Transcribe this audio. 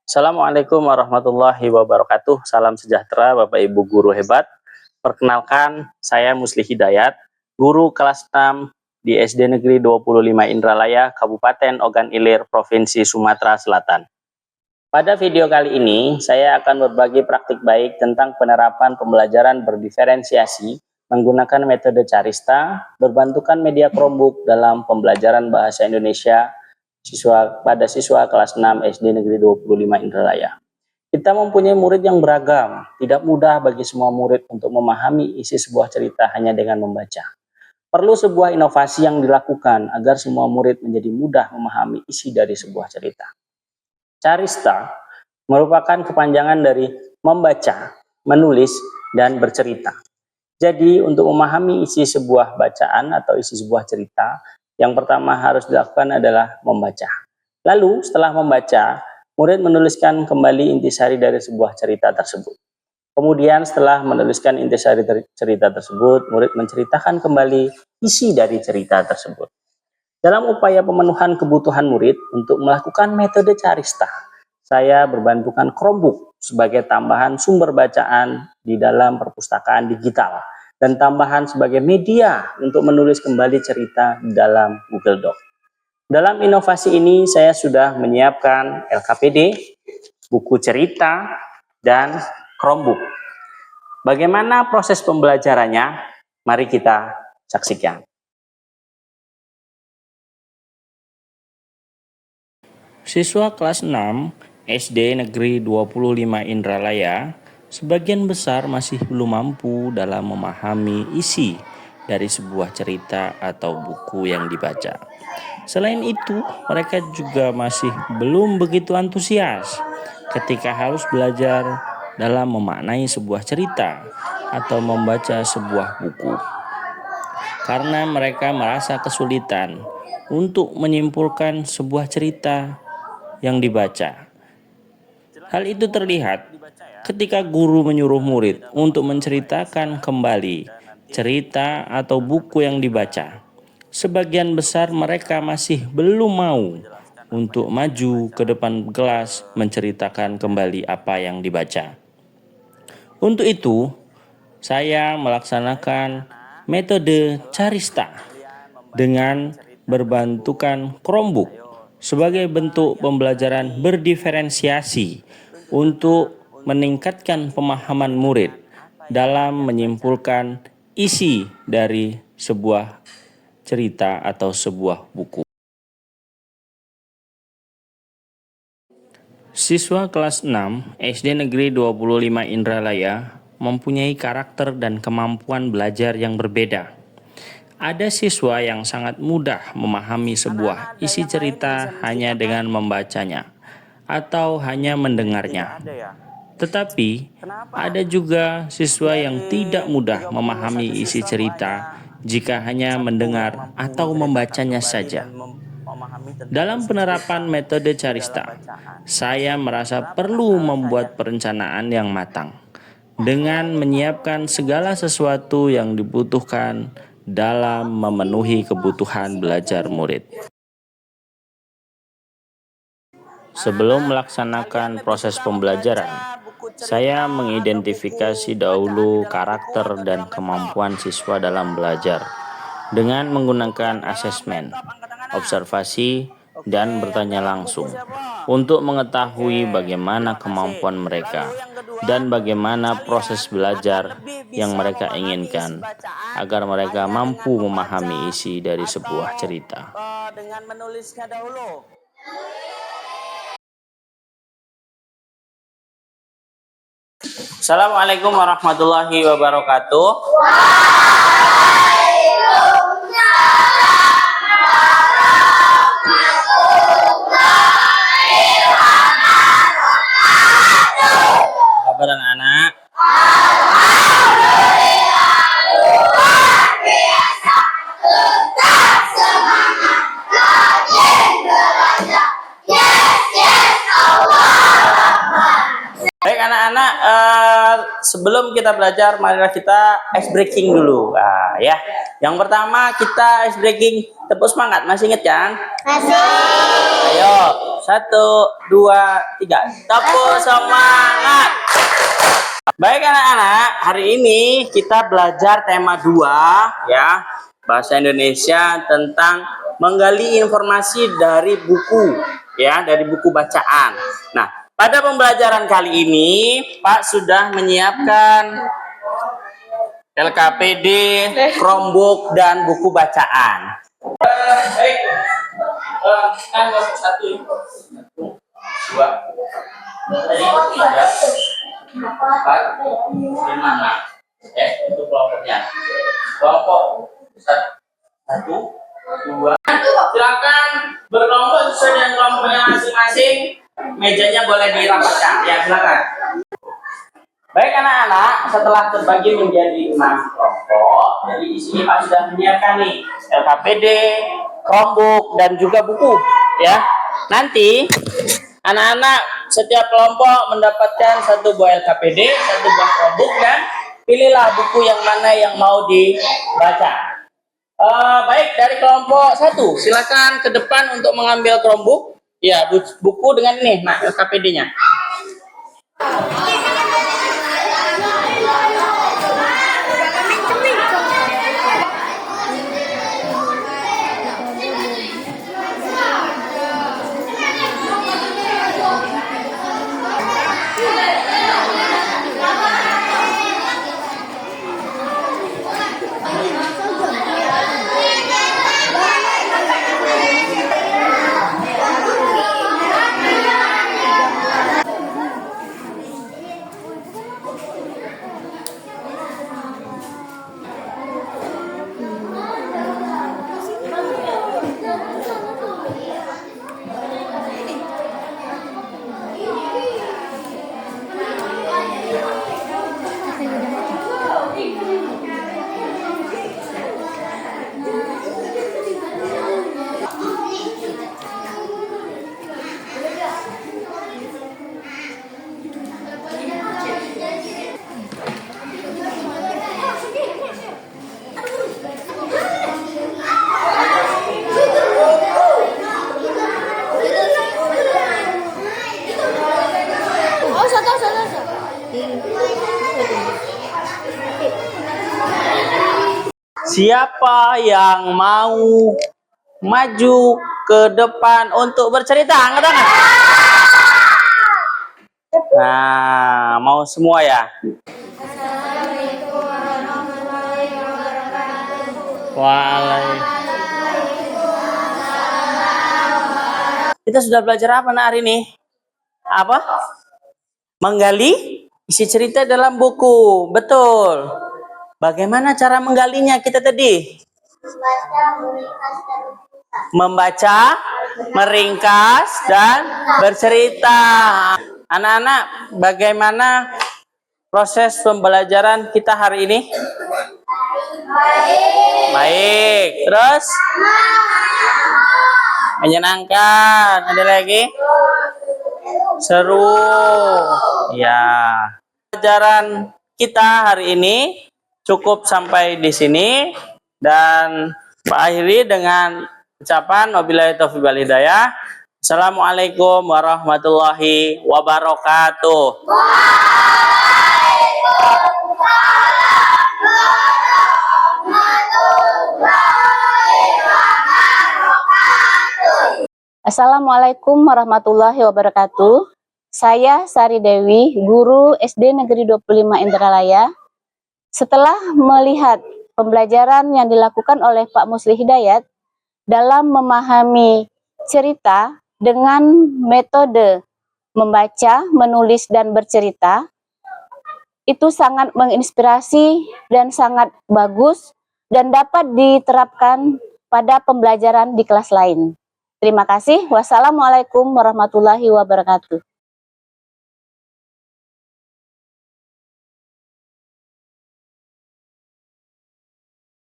Assalamualaikum warahmatullahi wabarakatuh. Salam sejahtera Bapak Ibu guru hebat. Perkenalkan, saya Musli Hidayat, guru kelas 6 di SD Negeri 25 Indralaya, Kabupaten Ogan Ilir, Provinsi Sumatera Selatan. Pada video kali ini, saya akan berbagi praktik baik tentang penerapan pembelajaran berdiferensiasi menggunakan metode Carista, berbantukan media Chromebook dalam pembelajaran bahasa Indonesia pada siswa kelas 6 SD Negeri 25 Indralaya. Kita mempunyai murid yang beragam, tidak mudah bagi semua murid untuk memahami isi sebuah cerita hanya dengan membaca. Perlu sebuah inovasi yang dilakukan agar semua murid menjadi mudah memahami isi dari sebuah cerita. Carista merupakan kepanjangan dari membaca, menulis, dan bercerita. Jadi untuk memahami isi sebuah bacaan atau isi sebuah cerita, yang pertama harus dilakukan adalah membaca. Lalu setelah membaca, murid menuliskan kembali intisari dari sebuah cerita tersebut. Kemudian setelah menuliskan intisari cerita tersebut, murid menceritakan kembali isi dari cerita tersebut. Dalam upaya pemenuhan kebutuhan murid untuk melakukan metode Carista, saya berbantukan Chromebook sebagai tambahan sumber bacaan di dalam perpustakaan digital dan tambahan sebagai media untuk menulis kembali cerita di dalam Google Doc. Dalam inovasi ini saya sudah menyiapkan LKPD, buku cerita, dan Chromebook. Bagaimana proses pembelajarannya? Mari kita saksikan. Siswa kelas 6 SD Negeri 25 Indralaya sebagian besar masih belum mampu dalam memahami isi dari sebuah cerita atau buku yang dibaca. Selain itu, mereka juga masih belum begitu antusias ketika harus belajar dalam memaknai sebuah cerita atau membaca sebuah buku. Karena mereka merasa kesulitan untuk menyimpulkan sebuah cerita yang dibaca. Hal itu terlihat ketika guru menyuruh murid untuk menceritakan kembali cerita atau buku yang dibaca. Sebagian besar mereka masih belum mau untuk maju ke depan kelas menceritakan kembali apa yang dibaca. Untuk itu, saya melaksanakan metode Carista dengan berbantukan Chromebook sebagai bentuk pembelajaran berdiferensiasi untuk meningkatkan pemahaman murid dalam menyimpulkan isi dari sebuah cerita atau sebuah buku. Siswa kelas 6 SD Negeri 25 Indralaya mempunyai karakter dan kemampuan belajar yang berbeda. Ada siswa yang sangat mudah memahami sebuah isi cerita hanya dengan membacanya atau hanya mendengarnya. Tetapi ada juga siswa yang tidak mudah memahami isi cerita jika hanya mendengar atau membacanya saja. Dalam penerapan metode Carista, saya merasa perlu membuat perencanaan yang matang dengan menyiapkan segala sesuatu yang dibutuhkan dalam memenuhi kebutuhan belajar murid. Sebelum melaksanakan proses pembelajaran, saya mengidentifikasi dahulu karakter dan kemampuan siswa dalam belajar dengan menggunakan asesmen, observasi, dan bertanya langsung untuk mengetahui bagaimana kemampuan mereka dan bagaimana proses belajar yang mereka inginkan agar mereka mampu memahami isi dari sebuah cerita. Dengan menulisnya dahulu. Assalamualaikum warahmatullahi wabarakatuh. Kabar anak-anak? Baik anak-anak, sebelum kita belajar, marilah kita ice breaking dulu. Nah, ya. Yang pertama kita ice breaking, tepuk semangat. Masih ingat kan? Masih. Ayo, 1, 2, 3. Tepuk semangat. Baik anak-anak, hari ini kita belajar tema 2 ya, bahasa Indonesia tentang menggali informasi dari buku ya, dari buku bacaan. Nah, pada pembelajaran kali ini Pak sudah menyiapkan LKPD, Chromebook dan buku bacaan. Baik. Satu, 2, 3, 4, 5, 6. Itu kelompoknya. Kelompok 1, 2. Silakan berkelompok sesuai dengan kelompoknya masing-masing. Mejanya boleh dirapatkan. Ya, silakan. Baik anak-anak, setelah terbagi menjadi 6 kelompok, jadi di sini Pak sudah menyiapkan nih LKPD, Chromebook dan juga buku. Ya, nanti anak-anak setiap kelompok mendapatkan 1 buah LKPD, 1 buah Chromebook, dan pilihlah buku yang mana yang mau dibaca. Baik, dari kelompok 1, silakan ke depan untuk mengambil Chromebook. Ya, buku dengan ini, nah LKPD-nya. Siapa yang mau maju ke depan untuk bercerita? Angkat tangan. Nah, mau semua ya? Assalamualaikum warahmatullahi wabarakatuh. Kita sudah belajar apa hari ini? Apa? Menggali isi cerita dalam buku. Betul. Bagaimana cara menggalinya kita tadi? Membaca, meringkas, dan bercerita. Anak-anak, bagaimana proses pembelajaran kita hari ini? Baik. Terus? Menyenangkan. Ada lagi? Seru. Ya. Pelajaran kita hari ini cukup sampai di sini, dan Pak akhiri dengan ucapan wabillahi taufiq wal hidayah. Assalamualaikum warahmatullahi wabarakatuh. Assalamualaikum warahmatullahi wabarakatuh. Saya Sari Dewi, guru SD Negeri 25 Indralaya. Setelah melihat pembelajaran yang dilakukan oleh Pak Musli Hidayat dalam memahami cerita dengan metode membaca, menulis, dan bercerita, itu sangat menginspirasi dan sangat bagus dan dapat diterapkan pada pembelajaran di kelas lain. Terima kasih. Wassalamualaikum warahmatullahi wabarakatuh.